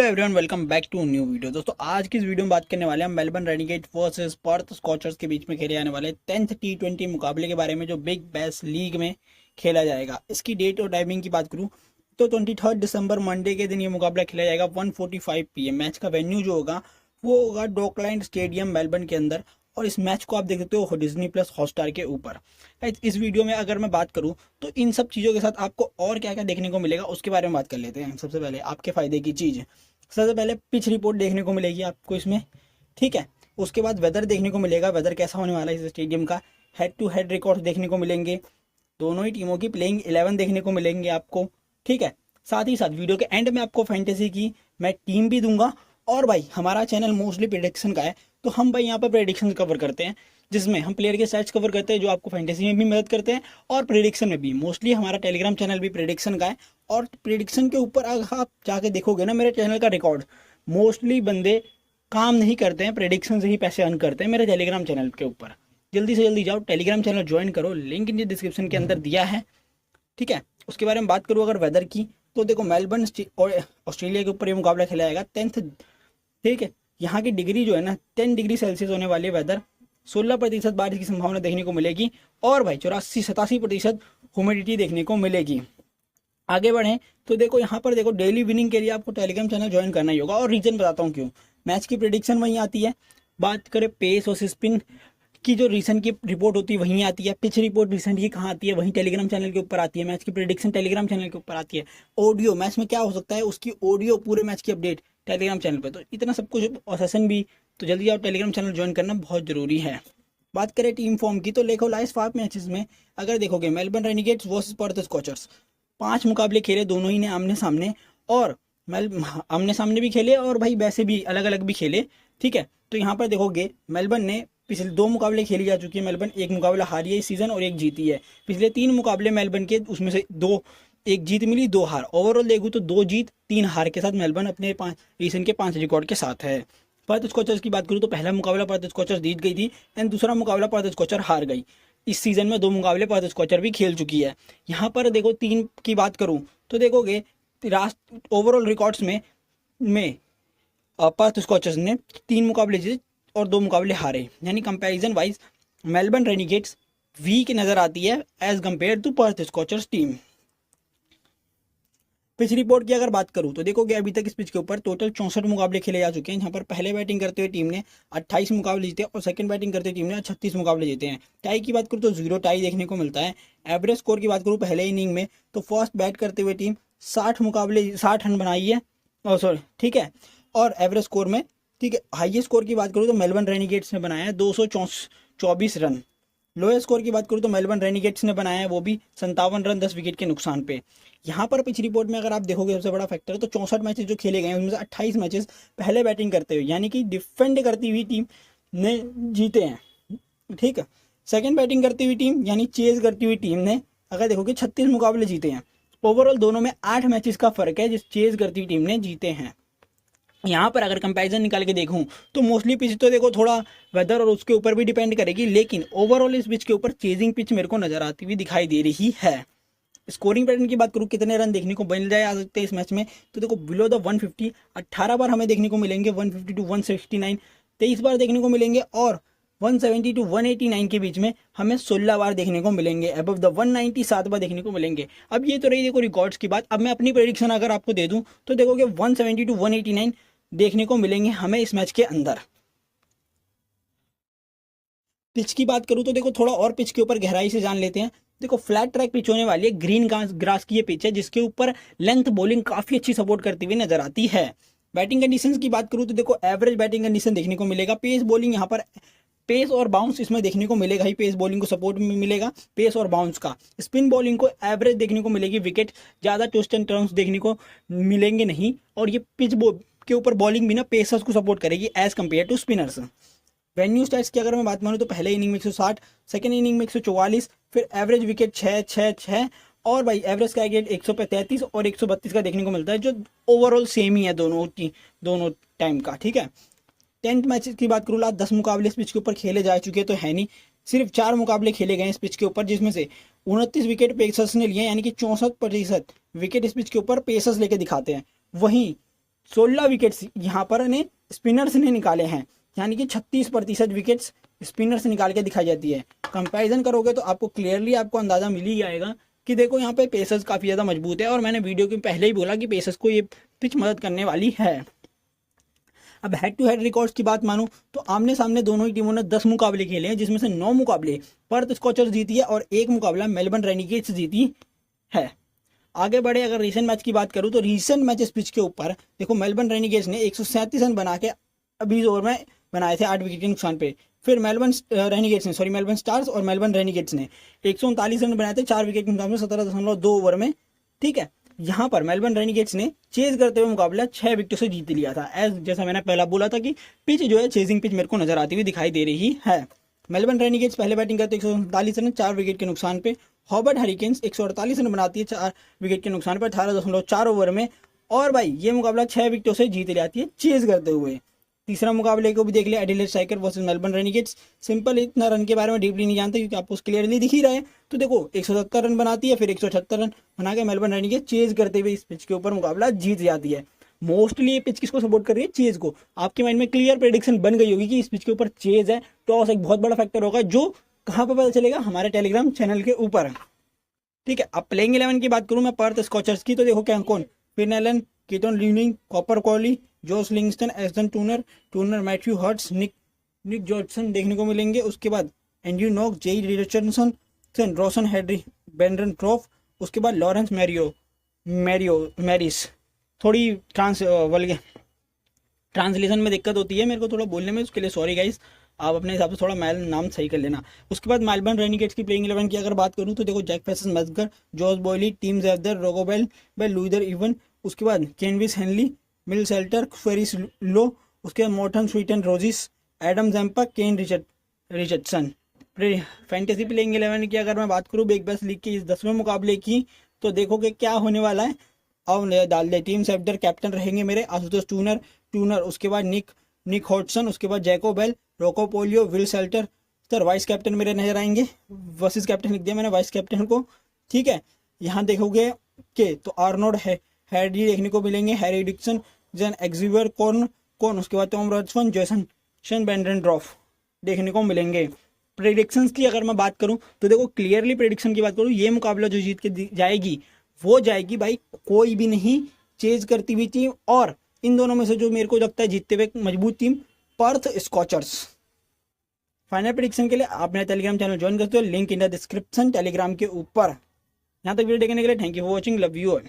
Everyone, welcome back to new video. दोस्तों आज की इस वीडियो में बात करने वाले हैं मेलबर्न रेनिगेट वर्सेस पर्थ स्कॉचर्स के बीच में खेले जाने वाले 10th T20 मुकाबले के बारे में, जो बिग बैश लीग में खेला जाएगा। इसकी डेट और टाइमिंग की बात करूं तो 23 दिसंबर मंडे के दिन ये मुकाबला खेला जाएगा 1:45 PM। मैच का वेन्यू जो होगा वो होगा डॉकलैंड स्टेडियम मेलबर्न के अंदर, और इस मैच को आप देख सकते हो डिज्नी प्लस हॉटस्टार के ऊपर। इस वीडियो में अगर मैं बात करूं तो इन सब चीज़ों के साथ आपको और क्या क्या देखने को मिलेगा उसके बारे में बात कर लेते हैं। सबसे पहले आपके फायदे की चीज़, सबसे पहले पिच रिपोर्ट देखने को मिलेगी आपको इसमें, ठीक है। उसके बाद वेदर देखने को मिलेगा, वेदर कैसा होने वाला है इस स्टेडियम का। हेड टू हेड रिकॉर्ड देखने को मिलेंगे, दोनों ही टीमों की प्लेइंग 11 देखने को मिलेंगे आपको, ठीक है। साथ ही साथ वीडियो के एंड में आपको फैंटेसी की मैं टीम भी दूंगा। और भाई हमारा चैनल मोस्टली प्रेडिक्शन का है, तो हम भाई यहाँ पर प्रेडिक्शन कवर करते हैं, जिसमें हम प्लेयर के स्टैट्स कवर करते हैं जो आपको फैंटेसी में भी मदद करते हैं और प्रेडिक्शन में भी। मोस्टली हमारा टेलीग्राम चैनल भी प्रेडिक्शन का है, और प्रेडिक्शन के ऊपर अगर आप जाके देखोगे ना मेरे चैनल का रिकॉर्ड, मोस्टली बंदे काम नहीं करते हैं, प्रेडिक्शन से ही पैसे अर्न करते हैं मेरे टेलीग्राम चैनल के ऊपर। जल्दी से जल्दी जाओ टेलीग्राम चैनल ज्वाइन करो, लिंक इन डिस्क्रिप्शन के अंदर दिया है, ठीक है। उसके बारे में बात करूँ अगर वेदर की, तो देखो मेलबर्न और ऑस्ट्रेलिया के ऊपर ये मुकाबला खेला जाएगा 10th, ठीक है। यहाँ की डिग्री जो है ना 10 डिग्री सेल्सियस होने वाली है वेदर, 16% बारिश की संभावना देखने को मिलेगी, और भाई 84-87% ह्यूमिडिटी देखने को मिलेगी। आगे बढ़ें तो देखो यहाँ पर देखो डेली विनिंग के लिए आपको टेलीग्राम चैनल ज्वाइन करना ही होगा, और रीजन बताता हूँ क्यों। मैच की प्रेडिक्शन वहीं आती है, बात करें पेस और स्पिन की जो रीसेंट की रिपोर्ट होती है वहीं आती है, पिच रिपोर्ट रीसेंट की कहाँ आती है, वहीं टेलीग्राम चैनल के ऊपर आती है। मैच की प्रेडिक्शन टेलीग्राम चैनल के ऊपर आती है। ऑडियो मैच में क्या हो सकता है उसकी ऑडियो, पूरे मैच की अपडेट टेलीग्राम चैनल पर। तो इतना सब कुछ और सेशन भी, तो जल्दी आप टेलीग्राम चैनल ज्वाइन करना बहुत जरूरी है। बात करें टीम फॉर्म की, तो देखो लास्ट 5 मैचेस में अगर देखोगे Melbourne Renegades versus Perth scorchers 5 मुकाबले खेले, दोनों ही ने आमने सामने, और आमने सामने भी खेले और भाई वैसे भी अलग अलग भी खेले, ठीक है। तो यहाँ पर देखोगे मेलबर्न ने पिछले 2 मुकाबले खेली जा चुकी है, मेलबर्न 1 मुकाबला हारी है इस सीजन और 1 जीती है। पिछले 3 मुकाबले मेलबर्न के, उसमें से 1 जीत मिली 2 हार। ओवरऑल देखूँ तो 2 जीत 3 हार के साथ मेलबर्न अपने रीसेंट के 5 रिकॉर्ड के साथ है। पर्थ स्कॉचर्स की बात करूँ तो पहला मुकाबला पर्थ स्कॉचर्स जीत गई थी, एंड दूसरा मुकाबला पर्थ स्कॉचर हार गई। इस सीजन में 2 मुकाबले पर्थ स्कॉचर भी खेल चुकी है। यहाँ पर देखो 3 की बात करूँ तो देखोगे ओवरऑल रिकॉर्ड्स में पर्थ स्कॉचर्स ने 3 मुकाबले जीते और 2 मुकाबले हारे, यानी comparison wise Melbourne Renegades weak नजर आती है as compare to Perth Scorchers team. Pitch report की अगर बात करूं तो देखोगे अभी तक इस पिच के ऊपर टोटल 64 मुकाबले खेले जा चुके हैं, जहां पर पहले बैटिंग करते हुए टीम ने 28 मुकाबले जीते और सेकंड बैटिंग करते हुए टीम ने 36 मुकाबले जीते हैं। टाई की बात करूं तो 0 टाई देखने को मिलता है। एवरेज स्कोर की बात करूं पहले इनिंग में, तो फर्स्ट बैट करते हुए टीम 60 रन बनाई है, सॉरी ठीक है, और एवरेज स्कोर में, ठीक है। हाईएस्ट स्कोर की बात करूँ तो मेलबर्न रेनिगेट्स ने बनाया है 224 रन। लोएस्ट स्कोर की बात करूँ तो मेलबर्न रेनिगेट्स ने बनाया है वो भी 57 रन 10 विकेट के नुकसान पे। यहाँ पर पिच रिपोर्ट में अगर आप देखोगे सबसे बड़ा फैक्टर है तो 64 मैचेस जो खेले गए हैं उनमें से 28 मैचेस पहले बैटिंग करते हुए, यानी कि डिफेंड करती हुई टीम ने जीते हैं, ठीक है। सेकेंड बैटिंग करती हुई टीम यानी चेज करती हुई टीम ने अगर देखोगे 36 मुकाबले जीते हैं। ओवरऑल दोनों में 8 मैचेस का फर्क है जिस चेज करती हुई टीम ने जीते हैं। यहाँ पर अगर कंपैरिजन निकाल के देखूं तो मोस्टली पिच तो देखो थोड़ा वेदर और उसके ऊपर भी डिपेंड करेगी, लेकिन ओवरऑल इस पिच के ऊपर चेजिंग पिच मेरे को नजर आती हुई दिखाई दे रही है। स्कोरिंग पैटर्न की बात करूं कितने रन देखने को मिल जाए आ सकते हैं इस मैच में, तो देखो बिलो द 150 18 बार हमें देखने को मिलेंगे, 150 to 169 23 बार देखने को मिलेंगे, और 170 to 189 के बीच में हमें 16 बार देखने को मिलेंगे। अबव द 190 7 बार देखने को मिलेंगे। अब ये तो रही देखो रिकॉर्ड्स की बात। अब मैं अपनी प्रेडिक्शन अगर आपको दे दूं तो देखोगे 170 to 189 देखने को मिलेंगे हमें इस मैच के अंदर। पिच की बात करूं तो देखो थोड़ा और पिच के ऊपर गहराई से जान लेते हैं। देखो फ्लैट ट्रैक पिच होने वाली है, ग्रीन ग्रास की ये पिच है जिसके ऊपर लेंथ बॉलिंग काफी अच्छी सपोर्ट करती हुई नजर आती है। बैटिंग कंडीशंस की बात करूं तो देखो एवरेज बैटिंग कंडीशन देखने को मिलेगा। पेस बॉलिंग यहाँ पर, पेस और बाउंस इसमें देखने को मिलेगा ही, पेस बॉलिंग को सपोर्ट मिलेगा पेस और बाउंस का। स्पिन बॉलिंग को एवरेज देखने को मिलेगी, विकेट ज़्यादा ट्विस्ट एंड टर्न्स देखने को मिलेंगे नहीं, और ये पिच के ऊपर बॉलिंग भी ना पेसर्स को सपोर्ट करेगी as compare to spinners. Venue stats की अगर मैं बात मानूँ तो पहले इनिंग में 160, सेकेंड इनिंग में 144, फिर एवरेज विकेट 6, और भाई एवरेज का विकेट 133 और 132 का देखने को मिलता है, जो ओवरऑल सेम ही है दोनों टाइम का, ठीक है। 10th मैच की बात करूँ, 10 मुकाबले इस पिच के ऊपर खेले जा चुके तो है नहीं, सिर्फ 4 मुकाबले खेले गए इस पिच के ऊपर, जिसमें से 29 विकेट पेसर्स ने लिए, यानी कि 64% विकेट इस पिच के ऊपर पेसर्स लेके दिखाते हैं। वहीं 16 विकेट्स यहाँ पर ने स्पिनर्स ने निकाले हैं, यानी कि 36% विकेट्स स्पिनर्स निकाल के दिखाई जाती है। कंपैरिजन करोगे तो आपको क्लियरली आपको अंदाजा मिल ही जाएगा कि देखो यहाँ पे पेसर्स काफ़ी ज़्यादा मजबूत है, और मैंने वीडियो के पहले ही बोला कि पेसर्स को ये पिच मदद करने वाली है। अब हेड टू हेड रिकॉर्ड्स की बात मानो तो आमने सामने दोनों ही टीमों ने 10 मुकाबले खेले हैं, जिसमें से 9 मुकाबले पर्थ स्कॉचर्स जीती है और 1 मुकाबला मेलबर्न रेनिगेट्स जीती है। आगे बढ़े, अगर रीसेंट मैच की बात करूं तो रीसेंट मैच इस पिच के ऊपर देखो मेलबर्न रेनिगेट्स ने 137 रन बना के 20 ओवर में बनाए थे 8 विकेट के नुकसान पे। फिर मेलबर्न स्टार्स और मेलबर्न रेनिगेट्स ने 139 रन बनाए थे 4 विकेट के नुकसान पे 17.2 ओवर में। ठीक है, यहाँ पर मेलबर्न रेनिगेट्स ने चेज करते हुए मुकाबला 6 विकेटों से जीत लिया था। एज जैसा मैंने पहला बोला था कि पिच जो है चेजिंग पिच मेरे को नजर आती हुई दिखाई दे रही है। मेलबर्न रेनिगेट्स पहले बैटिंग करते 139 रन 4 विकेट के नुकसान पे। हॉबर्ट हरिकेन्स 148 रन बनाती है 4 विकेट के नुकसान पर 18.4 ओवर में, और भाई ये मुकाबला 6 विकेटों से जीत जाती है चेज करते हुए। तीसरा मुकाबले को भी देख लिया, Adelaide striker versus Melbourne Renegades. Simple, इतना रन के बारे में डीपली नहीं जानते क्योंकि आपको क्लियरली दिख ही रहा है। तो देखो 170 रन बनाती है, फिर 178 रन बना के मेलबर्न रेनिगेट्स चेज करते हुए इस पिच के ऊपर मुकाबला जीत जाती है। मोस्टली ये पिच किसको सपोर्ट कर रही है? चेज को। आपके माइंड में क्लियर प्रेडिक्शन बन गई होगी कि इस पिच के ऊपर चेज है। टॉस एक बहुत बड़ा फैक्टर होगा, जो कहाँ पर पता चलेगा? हमारे टेलीग्राम चैनल के ऊपर। ठीक है, अब प्लेइंग 11 की बात करूं मैं पर्थ स्कॉचर्स की, तो देखो क्या कौन, फिन एलन, कीटन ल्यूनिंग, Cooper Connolly, Jos Livingstone, Ashton Turner, Matthew हर्ट्स, निक जॉर्डसन देखने को मिलेंगे। उसके बाद Andrew Knock, Jhye Richardson, Rawson Henry, Behrendorff, उसके बाद लॉरेंस मैरिस। थोड़ी ट्रांसलेशन में दिक्कत होती है मेरे को थोड़ा बोलने में, उसके लिए सॉरी गाइस, आप अपने हिसाब से थोड़ा नाम सही कर लेना। उसके बाद मेलबर्न रेनिगेट्स की प्लेइंग 11 की अगर बात करूं तो देखो जैक फेसस मैस्गर, जॉस बॉयली, टीम ज़ेफर, रोगोबेल, लुइदर इवन, उसके बाद केनविस हेनली, मिल सेल्टर, फेरिस लो, उसके बाद मॉर्टन स्वीटन Rogers, Adam Zampa, Kane Richardson. Fantasy playing 11 की अगर मैं बात करूँ बिग बैश लीग के इस 10वें मुकाबले की, तो देखो कि क्या होने वाला है। अब डाल दे, टीम ज़ेफर कैप्टन रहेंगे मेरे आशुतोष टूनर, उसके बाद निक हॉटसन, उसके बाद जैको बेल, रोको polio, will shelter. Sir vice captain मेरे नजर आएंगे, वर्सेस कैप्टन लिख दिया मैंने वाइस कैप्टन को। ठीक है, यहाँ देखोगे कि तो आर्नोल्ड हैडी देखने को मिलेंगे, हैरी डिक्सन, जन एक्सिवर कौन, उसके बाद टॉम रॉचफन, जैसन बेंड्रन ड्रॉफ देखने को मिलेंगे। प्रेडिक्शंस की अगर मैं बात करूं तो देखो क्लियरली प्रेडिक्शन की बात करूं, ये मुकाबला जो जीत के जाएगी वो जाएगी भाई कोई भी नहीं, चेज करती हुई टीम, और इन दोनों में से जो मेरे को लगता है जीतते हुए मजबूत team, Perth scorchers. Final prediction के लिए आप मेरा टेलीग्राम चैनल ज्वाइन करते हो, link in the description Telegram के ऊपर। यहाँ तक वीडियो देखने के लिए thank you for watching, love you all.